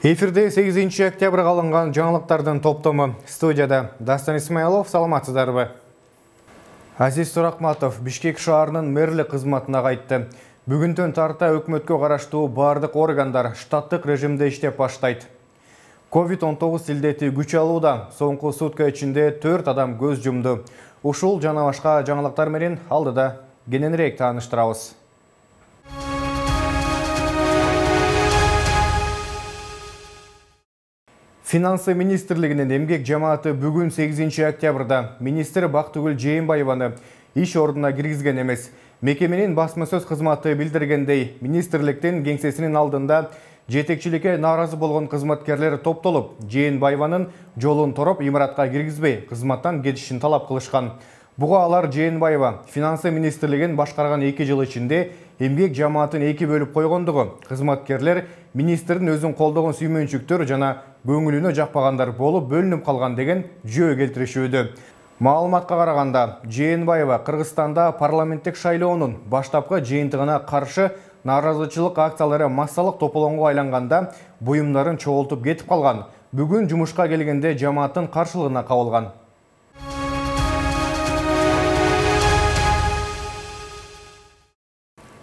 Эфирде 8 октябрь алынған жаңалықтардың топтамы. Студияда Дастан Исмаилов, саламатсыздарбы. Азиз Сурахматов Бишкек шаарынын мэрлик кызматына кайтты. Бүгүнтөн тарта өкмөткө караштуу бардык органдар штаттык режимде иштеп баштайт. COVID-19 илдети күч алууда. Соңку сутка ичинде 4 адам көз жумду. Ушул жана башка жаңылыктар менен алдыда кененирээк тааныштырабыз. Финансы министрлигинин эмгек жамааты бүгүн 8 октябрда министр Бактыгүл Жээнбаеваны иш ордуна киргизген эмес. Мекеменин басма сөз кызматы билдиргендей, министрликтин кеңсесинин алдында жетекчиликке нааразы болгон кызматкерлер топтолуп, Жээнбаеванын жолун тороп имаратка киргизбей, кызматтан кетишин талап кылышкан. Буга алар Жээнбаева финансы министрлигин башкарган 2 жыл ичинде эмгек жамаатын 2 бөлүп койгондугу, кызматкерлер министрдин өзүн колдогон сүймөнчүктөр жана көңүлүнө жакпагандар болуп бөлүнүп калган деген жөө келтиришүүдө. Маалыматка караганда, Жээнбаева Кыргызстанда парламенттик шайлоонун баштапкы жыйынтыгына каршы нааразычылык акциялары массалык тополоңго айланганда буюмдарын чогултуп кетип калган. Бүгүн жумушка келгенде жамааттын каршылыгына кабылган.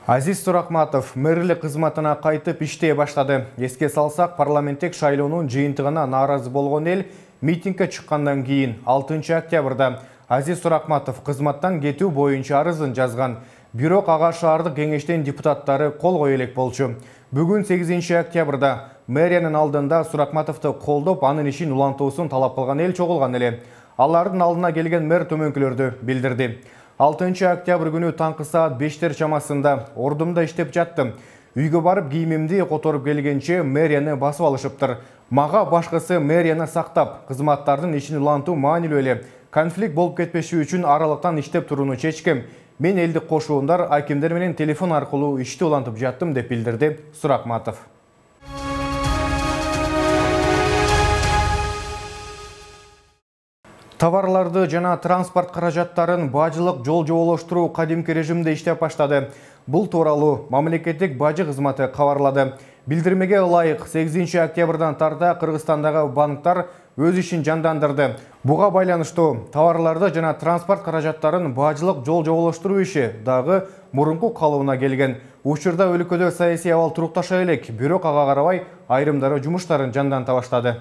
Азиз Сурахматов мэрлик кызматына кайтып иштей баштады. Эске салсак, парламенттик шайлоонун жыйынтыгына нааразы болгон эл митингге чыккандан кийин 6 октябрда Азиз Сурахматов кызматтан кетүү боюнча арызын жазган. Бирок ага шаардык кеңештин депутаттары кол кое элек болчу. Бүгүн 8 октябрда мэриянын алдында Сурахматовду колдоп, анын ишин улантуусун талап кылган эл чогулган эле. Алардын алдына келген мэр төмөнкүлөрдү билдирди. 6 октябрь күнү таңкы саат 5 чамасында ордумда иштеп жаттым. Үйгө барып кийимимди которуп келгенче мэрияны басып алышыптыр. Мага башкысы мэрияны сактап, кызматтардын ишин улантуу маанилүү эле. Конфликт болуп кетпеши үчүн аралыктан иштеп турууну чечкем. Мен элдик кошуундар, акимдер менен телефон аркылуу ишти улантып жаттым деп билдирди Сурахматов. Товарларды жана транспорт каражаттарын бажылык жол жоболоштуруу кадимки режимде иштеп баштады. Бул тууралуу мамлекеттик бажы кызматы кабарлады. Билдирмеге ылайык 8 октябрдан тарта Кыргызстандагы банктар өз ишин жандандырды. Буга байланыштуу товарларды жана транспорт каражаттарын бажылык жол жоболоштуруу иши дагы мурунку калыбына келген. Учурда өлкөдө саясий абал турукташа элек, бирок ага карабай айрымдары жумуштарын жанданта баштады.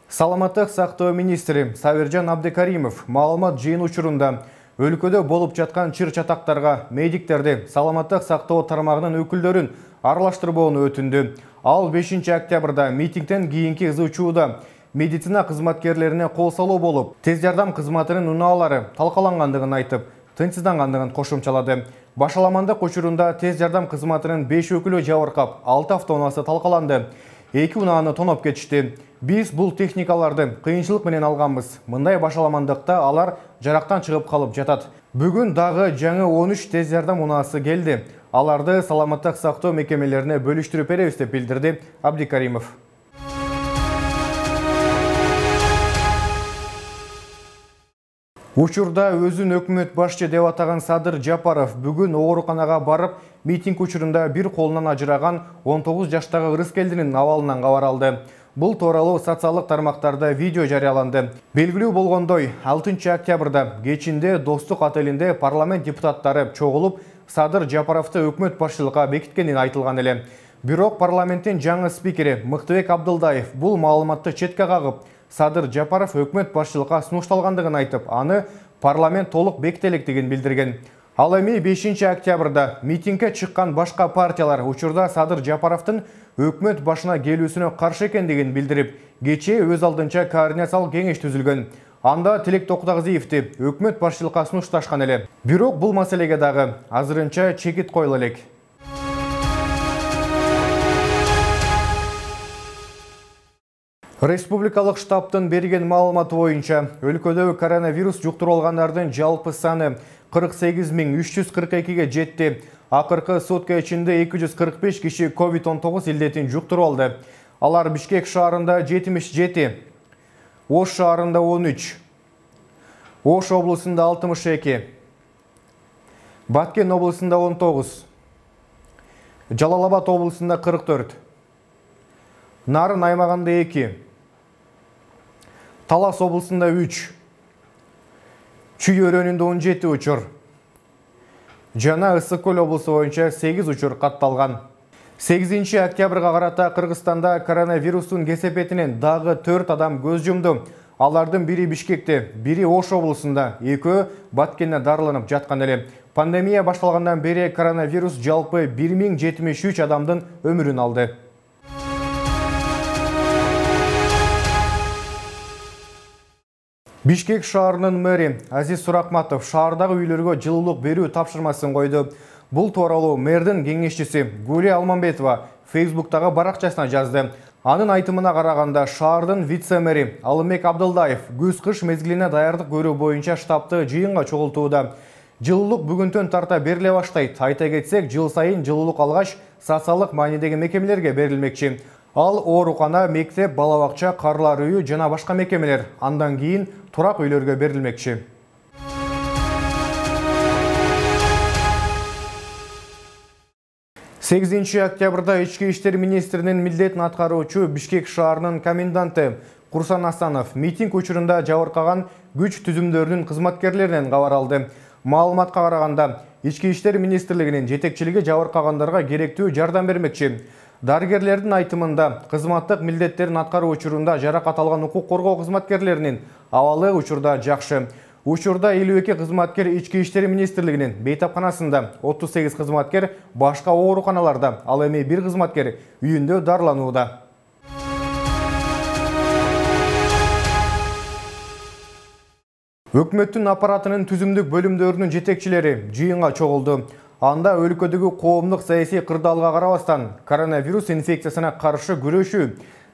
Саламаттык сактоо министри Сабиржан Абдыкаримов маалымат жыйын учурунда өлкөдө болуп жаткан чыр-чатактарга медиктерди саламаттык сактоо тармагынын өкүлдөрүн аралаштырбоону өтүндү. Ал 5 октябрда митингден кийинки ызычууда медицина кызматкерлерине кол салуу болуп, тез жардам кызматынын унаалары талкалангандыгын айтып, тынчсыздангандыгын кошумчалады. Башаламандык учурунда тез жардам кызматынын 5 өкүлү жабыркап, 6 автоунаасы талкаланды. 2 унааны тоноп кетишти. Биз бул техникаларды кыйынчылык менен алганбыз. Мындай башаламандыкта алар жарактан чыгып калып жатат. Бүгүн дагы жаңы 13 тез жардам унаасы келди. Аларды саламаттык сактоо мекемелерине бөлүштүрүп беребиз деп билдирди Абдыкаримов. Учурда өзүн өкмөт башчы деп атаган Садыр Жапаров бүгүн ооруканага барып, митинг учурунда бир колунан ажыраган 19 жаштагы ырыскелдинин абалынан кабар алды. Бул тууралуу социалдык тармактарда видео жарыяланды. Белгилүү болгондой, 6 октябрда кечинде Достук отелинде парламент депутаттары чогулуп, Садыр Жапаровду өкмөт башчылыкка бекиткени айтылган эле. Бирок парламенттин жаңы спикери Мыктыбек Абдылдаев бул маалыматты четке кагып, Садыр Жапаров өкмөт башчылыкка сунушталгандыгын айтып, аны парламент толук бекителектигин билдирген. Ал эми 5 октябрда митингге чыккан башка партиялар учурда Садыр Жапаровдун өкмөт башына келүүсүнө каршы экендигин билдирип, кечээ өз алдынча координациялык кеңеш түзүлгөн. Анда Тилек Токтогузиевди өкмөт башчылыкка сунушташкан эле. Бирок бул маселеге дагы азырынча чекит коюла элек. Республикалык штабтын берген маалыматы боюнча, өлкөдө коронавирус жуктуруп алгандардын жалпы саны 48.342-ге жетти. Акыркы сутка ичинде 245 киши COVID-19 илдетин жуктуруп алды. Алар Бишкек шаарында 77, Ош шаарында 13, Ош облусунда 62, Баткен облысында 19, Жалал Абад облысында 44, Нарын аймағында 2, Талас облысында 3, Чүй өрөнүндө 17 учур, жана Ысык көл облысы боюнча 8 учур катталган. 8 октябрга карата Кыргызстанда коронавирустун кесепетинен дагы 4 адам көз жумду. Алардын бири Бишкекте, бири Ош облусунда, 2 Баткенде дарыланып жаткан эле. Пандемия башталгандан бери коронавирус жалпы 1073 адамдын өмүрүн алды. Бишкек шаарынын мэри Азиз Суракматов шаардагы үйлөргө жылуулук берүү тапшырмасын койду. Бул тууралуу мэрдин кеңешчиси Гулия Алмамбетова Фейсбуктагы баракчасына жазды. Анын айтымына караганда, шаардын вице-мэри Алымбек Абдылдаев күз-кыш мезгилине даярдык көрүү боюнча штабты жыйынга чогултууда. Жылуулук бүгүнтөн тарта бериле баштайт. Айта кетсек, жыл сайын жылуулук алгач социалдык маанидеги мекемелерге берилмекчи. Ал оорукана, мектеп, бала бакча, карлар үйү жана башка мекемелер. Андан кийин турак үйлөргө берилмекчи. 8 октябрда Ички иштер министринин милдетин аткаруучу Бишкек шаарынын коменданты Курсан Асанов митинг учурунда жабыркаган күч түзүмдөрүнүн кызматкерлеринен кабар алды. Маалыматка караганда, Ички иштер министрлигинин жетекчилиги жабыркагандарга керектүү жардам бермекчи. Дарыгерлердин айтымында, кызматтык милдеттерин аткаруу учурунда жаракат алган укук коргоо кызматкерлеринин абалы учурда жакшы. Учурда 52 кызматкер Ички иштер министрлигинин бейтапканасында, 38 кызматкер башка ооруканаларда, ал эми 1 кызматкер үйүндө дарыланууда. Өкмөттүн аппаратынын түзүмдүк бөлүмдөрүнүн жетекчилери жыйынга чогулду. Анда өлкөдөгү коомдук саясий кырдаалга карабастан коронавирус инфекциясына каршы күрөшүү,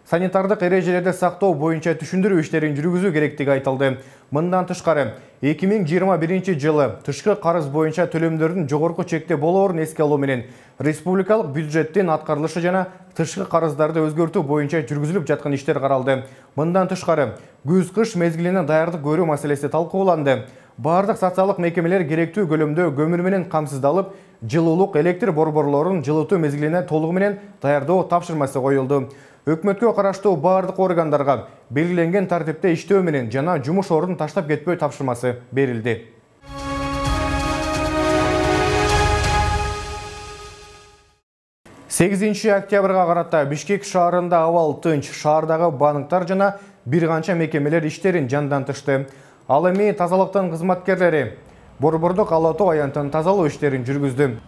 санитардык эрежелерди сактоо боюнча түшүндүрүү иштерин жүргүзүү керектиги айтылды. Мындан тышкары, 2021 жылы тышкы карыз боюнча төлөмдөрдүн жогорку чекте болоорун эске алуу менен республикалык бюджеттин аткарылышы жана тышкы карыздарды өзгөртүү боюнча жүргүзүлүп жаткан иштер каралды. Мындан тышкары, күз-кыш мезгилине даярдык көрүү маселеси талкууланды. Бардык социалдык мекемелер керектүү көлөмдө көмүр менен камсыздалып, жылуулук электр борборлорун жылытуу мезгилине толугу менен даярдоо тапшырмасы коюлду. Өкмөткө караштуу бардык органдарга белгиленген тартипте иштөө менен жана жумуш ордун таштап кетпөө тапшырмасы берилди. Сегизинчи октябрга карата Бишкек шаарында абал тынч, шаардагы банктар жана бир канча мекемелер иштерин жандантышты. Ал эми тазалыктын кызматкерлери борбордук Ала Тоо аянтын тазалоо иштерин жүргүздү.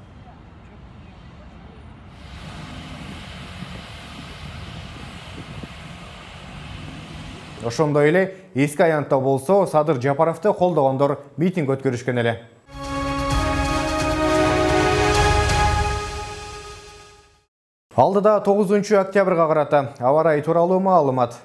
Ошондой эле эски аянтта болсо Садыр Жапаровду колдогондор митинг өткөрүшкөн эле. Алдыда 9 октябрга карата аба ырайы тууралуу маалымат.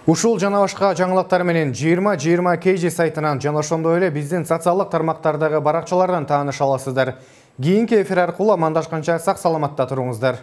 Ушул жана башка жаңылыктар менен 20-20 KG сайтынан жана ошондой эле биздин социалдык тармактардагы баракчалардан тааныша аласыздар. Кийинки эфир аркылуу амандашканча сак саламатта туруңуздар.